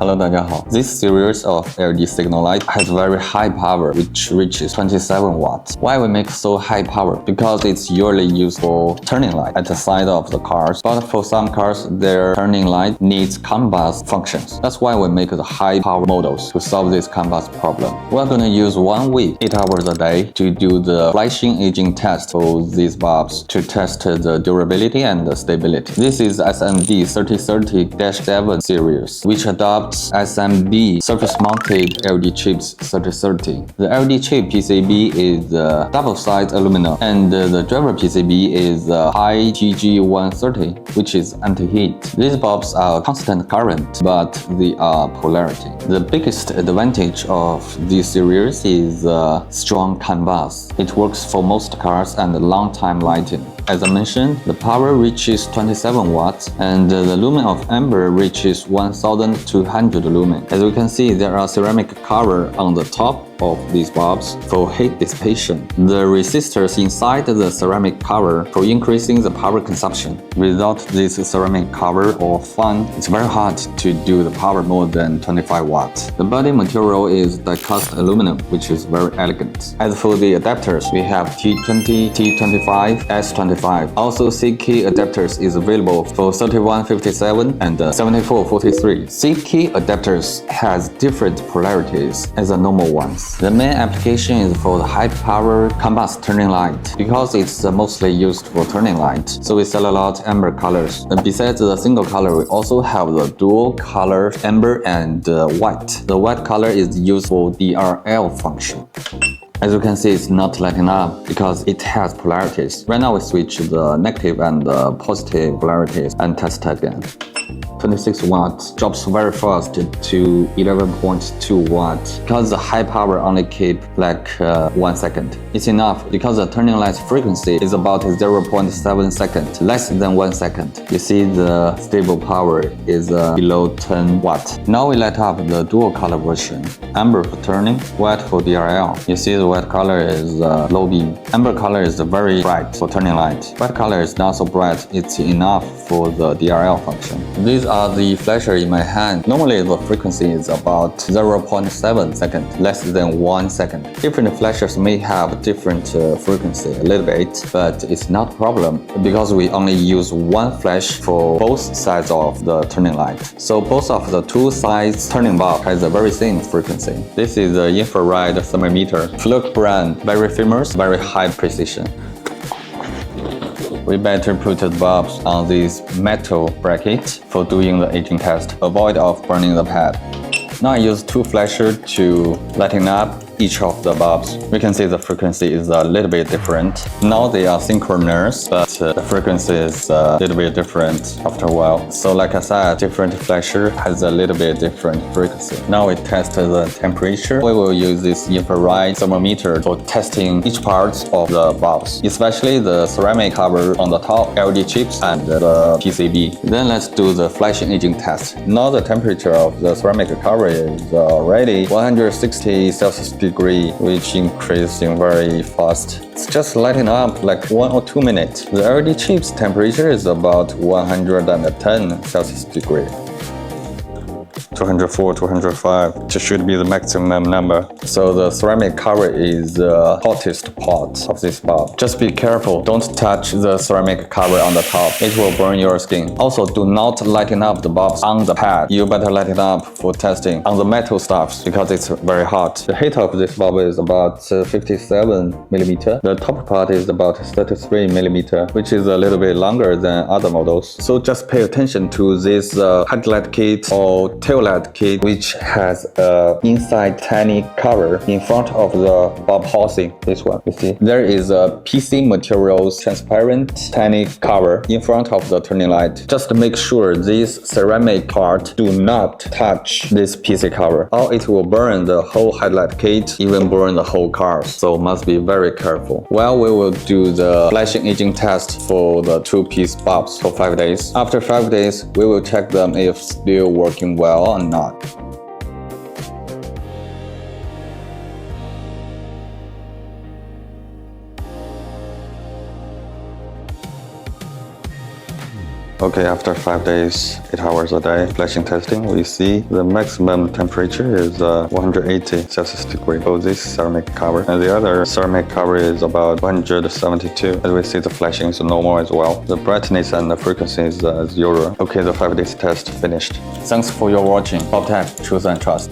Hello， 大家好。This series of LED signal light has very high power, which reaches 27 watts. Why we make so high power? Because it's usually used for turning light at the side of the cars. But for some cars, their turning light needs CANBUS functions. That's why we make the high power models to solve this CANBUS problem. We're gonna use 1 week, 8 hours a day to do the flashing aging test for these bulbs to test the durability and the stability. This is SMD 3030-7 series, which adopts SMB surface-mounted LED chips 3030. The LED chip PCB is double-sided aluminum, and the driver PCB is IGG130, which is anti-heat. These bulbs are constant current, but they are polarity. The biggest advantage of this series is strong CANBUS. It works for most cars and long-time lighting. As I mentioned, the power reaches 27 watts, and the lumen of amber reaches 1200 lumen. As we can see, there are ceramic cover on the top of these bulbs for heat dissipation. The resistors inside the ceramic cover for increasing the power consumption. Without this ceramic cover or fan, it's very hard to do the power more than 25 watts. The body material is die-cast aluminum, which is very elegant. As for the adapters, we have T20, T25, S25. Also, C-key adapters is available for 3157 and 7443. C-key adapters has different polarities as the normal ones. The main application is for the high-power CANBUS turning light because it's mostly used for turning light. So we sell a lot amber colors. And besides the single color, we also have the dual color amber and white. The white color is used for DRL function. As you can see, it's not lighting up because it has polarities. Right now we switch the negative and the positive polarities and test again. 26 watts drops very fast to 11.2 watts because the high power only keep like 1 second. It's enough because the turning light frequency is about 0.7 seconds, less than 1 second. You see the stable power is below 10 watts. Now we light up the dual color version. Amber for turning, white for DRL. You see the white color is low beam. Amber color is very bright for turning light. White color is not so bright, it's enough for the DRL function. These are the flasher in my hand. Normally the frequency is about 0.7 seconds, less than 1 second. Different flashers may have different frequency a little bit, but it's not a problem because we only use one flash for both sides of the turning light. So both of the two sides turning bulb has a very same frequency. This is the infrared thermometer. Fluke brand, very famous, very high precision. We better put the bulbs on this metal bracket for doing the aging test. Avoid of burning the pad. Now I use two flashers to lighten up each of the bulbs. We can see the frequency is a little bit different. Now they are synchronous, but the frequency is a little bit different after a while. So like I said, different flasher has a little bit different frequency. Now we test the temperature. We will use this infrared thermometer for testing each part of the bulbs, especially the ceramic cover on the top, LED chips, and the PCB. Then let's do the flashing aging test. Now the temperature of the ceramic cover is already 160 Celsius degree, which increasing very fast. It's just lighting up like 1 or 2 minutes. The LED chips temperature is about 110 Celsius degree. 204, 205, it should be the maximum number. So the ceramic cover is the hottest part of this bulb. Just be careful, don't touch the ceramic cover on the top. It will burn your skin. Also, do not lighten up the bulbs on the pad. You better light it up for testing on the metal stuffs because it's very hot. The height of this bulb is about 57 millimeter. The top part is about 33 millimeter, which is a little bit longer than other models. So just pay attention to this headlight kit or tail light kit, which has a inside tiny cover in front of the bulb housing. This one, you see, there is a PC materials transparent tiny cover in front of the turning light. Just make sure this ceramic part do not touch this PC cover, or it will burn the whole headlight kit, even burn the whole car. So must be very careful. Well, we will do the flashing aging test for the 2-piece bulbs for 5 days. After 5 days, we will check them if still working well or not. Okay, after 5 days, 8 hours a day flashing testing, we see the maximum temperature is 180 Celsius degree for this ceramic cover, and the other ceramic cover is about 172. As we see, the flashing is normal as well. The brightness and the frequency is 0. Okay, the 5 days test finished. Thanks for your watching. BulbTech, choose and trust.